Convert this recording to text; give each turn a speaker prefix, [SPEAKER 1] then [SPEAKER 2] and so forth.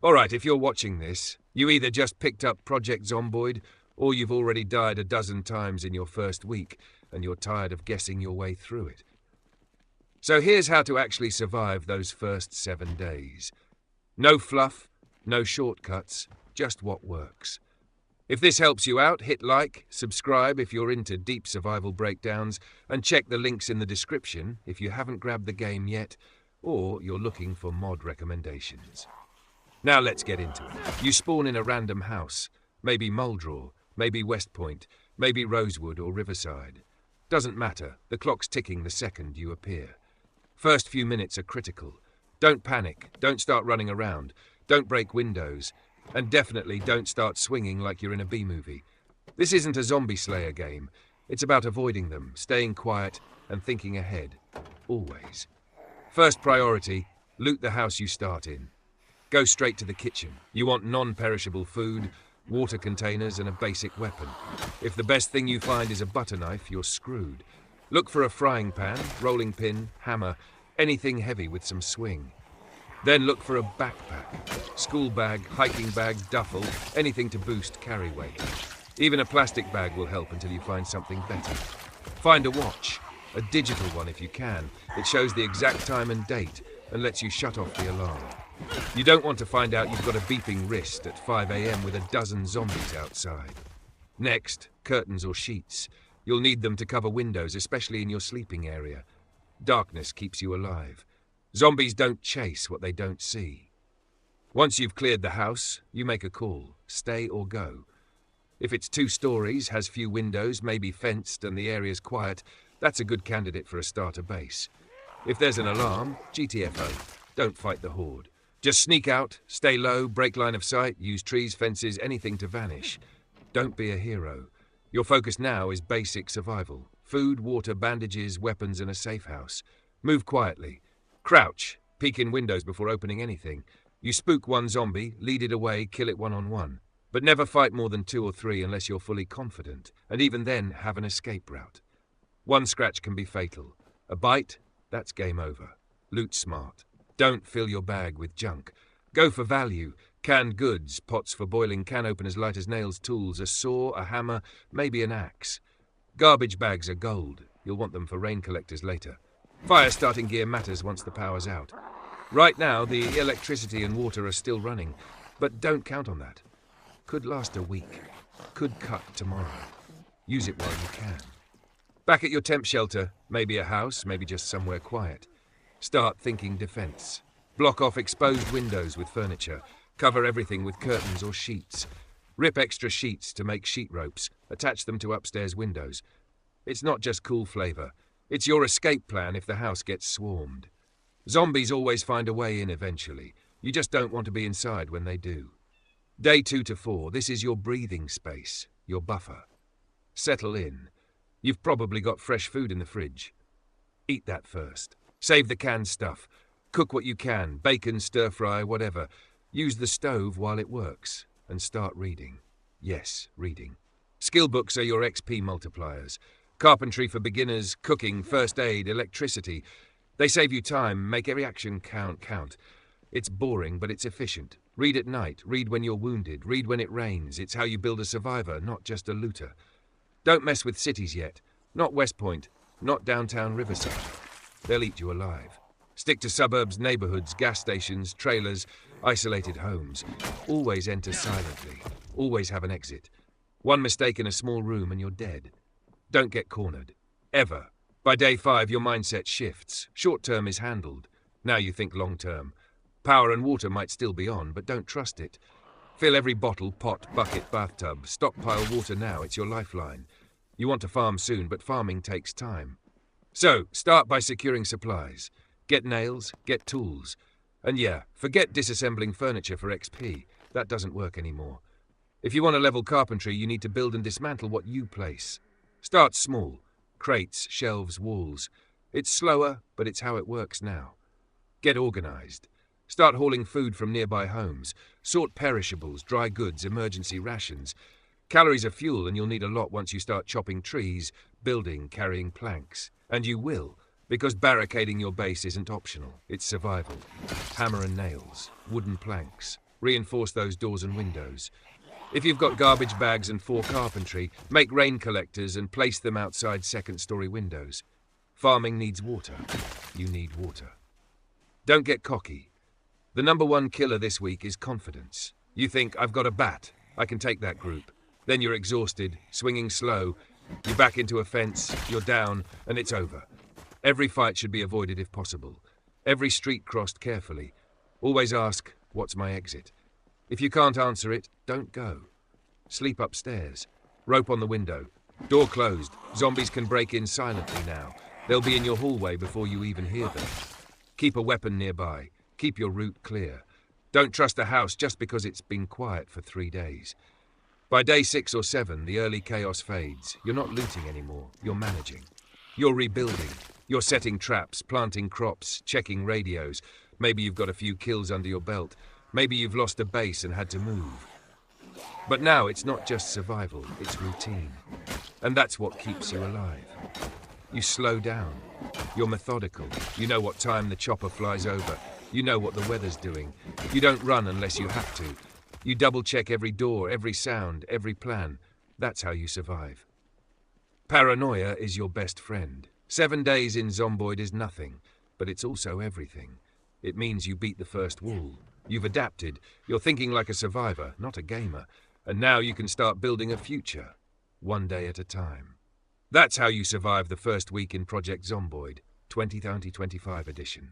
[SPEAKER 1] Alright, if you're watching this, you either just picked up Project Zomboid, or you've already died a dozen times in your first week, and you're tired of guessing your way through it. So here's how to actually survive those first 7 days. No fluff, no shortcuts, just what works. If this helps you out, hit like, subscribe if you're into deep survival breakdowns, and check the links in the description if you haven't grabbed the game yet, or you're looking for mod recommendations. Now let's get into it. You spawn in a random house, maybe Muldraw, maybe West Point, maybe Rosewood or Riverside. Doesn't matter, the clock's ticking the second you appear. First few minutes are critical. Don't panic, don't start running around, don't break windows, and definitely don't start swinging like you're in a B-movie. This isn't a zombie slayer game. It's about avoiding them, staying quiet, and thinking ahead. Always. First priority, loot the house you start in. Go straight to the kitchen. You want non-perishable food, water containers, and a basic weapon. If the best thing you find is a butter knife, you're screwed. Look for a frying pan, rolling pin, hammer, anything heavy with some swing. Then look for a backpack, school bag, hiking bag, duffel, anything to boost carry weight. Even a plastic bag will help until you find something better. Find a watch, a digital one if you can. It shows the exact time and date and lets you shut off the alarm. You don't want to find out you've got a beeping wrist at 5 a.m. with a dozen zombies outside. Next, curtains or sheets. You'll need them to cover windows, especially in your sleeping area. Darkness keeps you alive. Zombies don't chase what they don't see. Once you've cleared the house, you make a call, stay or go. If it's 2 stories, has few windows, maybe fenced, and the area's quiet, that's a good candidate for a starter base. If there's an alarm, GTFO. Don't fight the horde. Just sneak out, stay low, break line of sight, use trees, fences, anything to vanish. Don't be a hero. Your focus now is basic survival. Food, water, bandages, weapons, and a safe house. Move quietly. Crouch. Peek in windows before opening anything. You spook one zombie, lead it away, kill it one-on-one. But never fight more than 2 or 3 unless you're fully confident. And even then, have an escape route. One scratch can be fatal. A bite? That's game over. Loot smart. Don't fill your bag with junk. Go for value. Canned goods, pots for boiling, can openers light as nails, tools, a saw, a hammer, maybe an axe. Garbage bags are gold. You'll want them for rain collectors later. Fire starting gear matters once the power's out. Right now, the electricity and water are still running, but don't count on that. Could last a week. Could cut tomorrow. Use it while you can. Back at your temp shelter, maybe a house, maybe just somewhere quiet. Start thinking defense. Block off exposed windows with furniture. Cover everything with curtains or sheets. Rip extra sheets to make sheet ropes. Attach them to upstairs windows. It's not just cool flavor. It's your escape plan if the house gets swarmed. Zombies always find a way in eventually. You just don't want to be inside when they do. Day 2 to 4, this is your breathing space, your buffer. Settle in. You've probably got fresh food in the fridge. Eat that first. Save the canned stuff. Cook what you can, bacon, stir-fry, whatever. Use the stove while it works. And start reading. Yes, reading. Skill books are your XP multipliers. Carpentry for beginners, cooking, first aid, electricity. They save you time, make every action count. It's boring, but it's efficient. Read at night, read when you're wounded, read when it rains. It's how you build a survivor, not just a looter. Don't mess with cities yet. Not West Point, not downtown Riverside. They'll eat you alive. Stick to suburbs, neighborhoods, gas stations, trailers, isolated homes. Always enter silently. Always have an exit. One mistake in a small room and you're dead. Don't get cornered. Ever. By day 5, your mindset shifts. Short term is handled. Now you think long term. Power and water might still be on, but don't trust it. Fill every bottle, pot, bucket, bathtub. Stockpile water now, it's your lifeline. You want to farm soon, but farming takes time. So, start by securing supplies. Get nails, get tools. And yeah, forget disassembling furniture for XP. That doesn't work anymore. If you want to level carpentry, you need to build and dismantle what you place. Start small. Crates, shelves, walls. It's slower, but it's how it works now. Get organized. Start hauling food from nearby homes. Sort perishables, dry goods, emergency rations. Calories are fuel, and you'll need a lot once you start chopping trees, building, carrying planks. And you will, because barricading your base isn't optional. It's survival. Hammer and nails, wooden planks, Reinforce those doors and windows. If you've got garbage bags and 4 carpentry, make rain collectors and place them outside second-story windows. Farming needs water. You need water. Don't get cocky. The #1 killer this week is confidence. You think, I've got a bat, I can take that group. Then you're exhausted, swinging slow, you back into a fence, you're down, and it's over. Every fight should be avoided if possible. Every street crossed carefully. Always ask, what's my exit? If you can't answer it, don't go. Sleep upstairs. Rope on the window. Door closed. Zombies can break in silently now. They'll be in your hallway before you even hear them. Keep a weapon nearby. Keep your route clear. Don't trust a house just because it's been quiet for 3 days. By day 6 or 7, the early chaos fades. You're not looting anymore. You're managing. You're rebuilding. You're setting traps, planting crops, checking radios. Maybe you've got a few kills under your belt. Maybe you've lost a base and had to move. But now it's not just survival, it's routine. And that's what keeps you alive. You slow down. You're methodical. You know what time the chopper flies over. You know what the weather's doing. You don't run unless you have to. You double-check every door, every sound, every plan. That's how you survive. Paranoia is your best friend. 7 days in Zomboid is nothing, but it's also everything. It means you beat the first wall. You've adapted. You're thinking like a survivor, not a gamer. And now you can start building a future, one day at a time. That's how you survive the first week in Project Zomboid, 2025 edition.